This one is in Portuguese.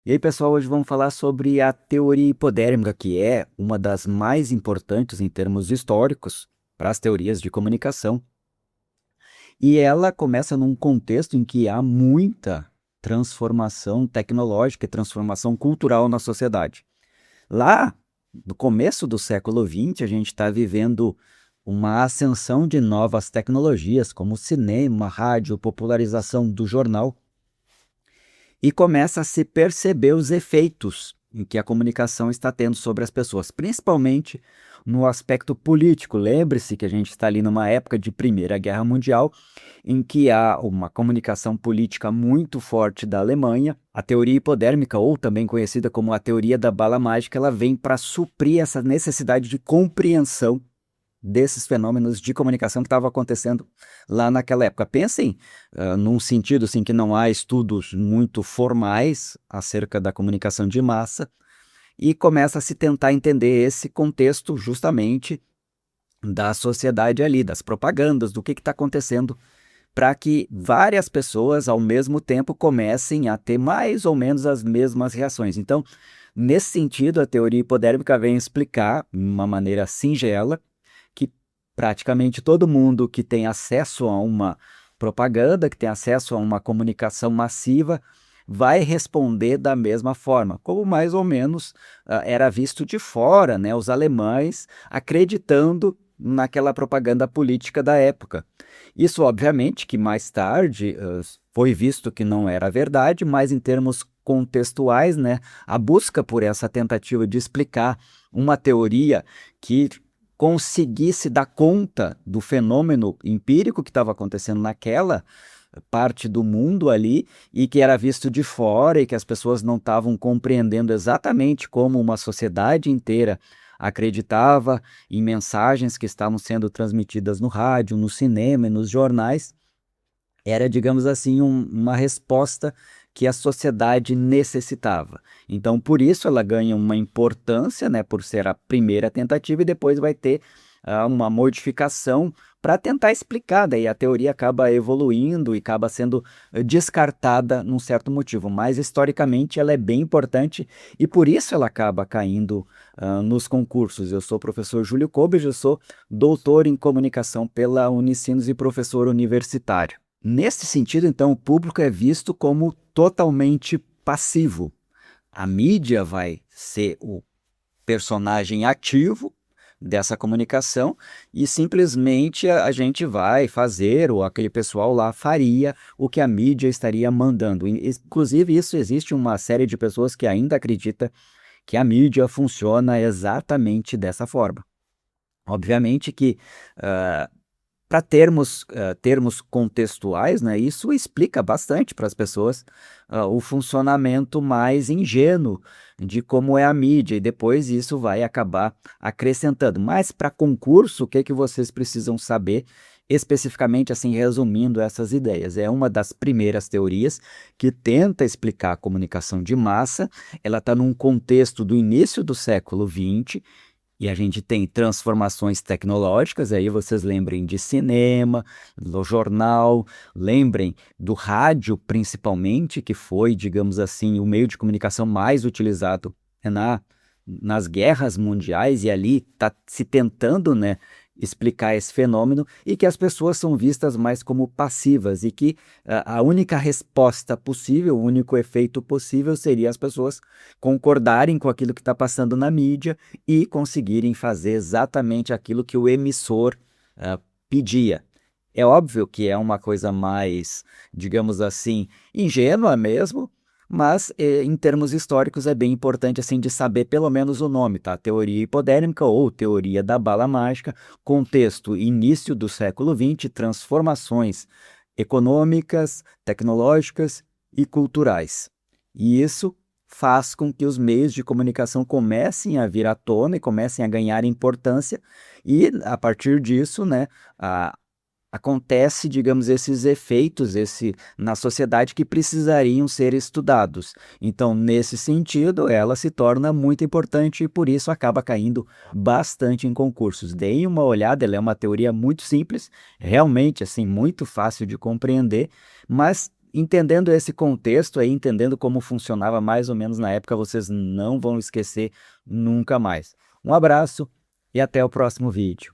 E aí, pessoal, hoje vamos falar sobre a teoria hipodérmica, que é uma das mais importantes em termos históricos para as teorias de comunicação. E ela começa num contexto em que há muita transformação tecnológica e transformação cultural na sociedade. Lá, no começo do século XX, a gente está vivendo uma ascensão de novas tecnologias, como cinema, rádio, popularização do jornal, e começa a se perceber os efeitos em que a comunicação está tendo sobre as pessoas, principalmente no aspecto político. Lembre-se que a gente está ali numa época de Primeira Guerra Mundial, em que há uma comunicação política muito forte da Alemanha. A teoria hipodérmica, ou também conhecida como a teoria da bala mágica, ela vem para suprir essa necessidade de compreensão desses fenômenos de comunicação que estavam acontecendo lá naquela época. Pensem, num sentido assim que não há estudos muito formais acerca da comunicação de massa, e começa a se tentar entender esse contexto justamente da sociedade ali, das propagandas, do que está acontecendo, para que várias pessoas ao mesmo tempo comecem a ter mais ou menos as mesmas reações. Então, nesse sentido, a teoria hipodérmica vem explicar, de uma maneira singela, que praticamente todo mundo que tem acesso a uma propaganda, que tem acesso a uma comunicação massiva, vai responder da mesma forma, como mais ou menos era visto de fora, né, os alemães acreditando naquela propaganda política da época. Isso, obviamente, que mais tarde foi visto que não era verdade, mas em termos contextuais, né, a busca por essa tentativa de explicar uma teoria que conseguisse dar conta do fenômeno empírico que estava acontecendo naquela parte do mundo ali e que era visto de fora e que as pessoas não estavam compreendendo exatamente como uma sociedade inteira acreditava em mensagens que estavam sendo transmitidas no rádio, no cinema e nos jornais, era, digamos assim, uma resposta que a sociedade necessitava. Então, por isso ela ganha uma importância, né, por ser a primeira tentativa, e depois vai ter uma modificação para tentar explicar. Daí a teoria acaba evoluindo e acaba sendo descartada num certo motivo, mas historicamente ela é bem importante e por isso ela acaba caindo nos concursos. Eu sou o professor Júlio Kobe, eu sou doutor em comunicação pela Unicinos e professor universitário. Nesse sentido, então, o público é visto como totalmente passivo. A mídia vai ser o personagem ativo dessa comunicação e simplesmente a gente vai fazer, ou aquele pessoal lá faria, o que a mídia estaria mandando. Inclusive, isso existe uma série de pessoas que ainda acredita que a mídia funciona exatamente dessa forma. Obviamente que para termos contextuais, né, isso explica bastante para as pessoas o funcionamento mais ingênuo de como é a mídia, e depois isso vai acabar acrescentando. Mas para concurso, o que, que vocês precisam saber, especificamente, assim, resumindo essas ideias? É uma das primeiras teorias que tenta explicar a comunicação de massa, ela está num contexto do início do século XX, e a gente tem transformações tecnológicas, aí vocês lembrem de cinema, do jornal, lembrem do rádio principalmente, que foi, digamos assim, o meio de comunicação mais utilizado nas guerras mundiais, e ali está se tentando, né, explicar esse fenômeno, e que as pessoas são vistas mais como passivas, e que a única resposta possível, o único efeito possível seria as pessoas concordarem com aquilo que está passando na mídia e conseguirem fazer exatamente aquilo que o emissor pedia. É óbvio que é uma coisa mais, digamos assim, ingênua mesmo, mas em termos históricos é bem importante assim de saber pelo menos o nome, tá? Teoria hipodérmica ou teoria da bala mágica, contexto início do século XX, transformações econômicas, tecnológicas e culturais. E isso faz com que os meios de comunicação comecem a vir à tona e comecem a ganhar importância, e a partir disso, né, acontece, digamos, esses efeitos na sociedade que precisariam ser estudados. Então, nesse sentido, ela se torna muito importante e por isso acaba caindo bastante em concursos. Deem uma olhada, ela é uma teoria muito simples, realmente assim muito fácil de compreender, mas entendendo esse contexto aí, entendendo como funcionava mais ou menos na época, vocês não vão esquecer nunca mais. Um abraço e até o próximo vídeo.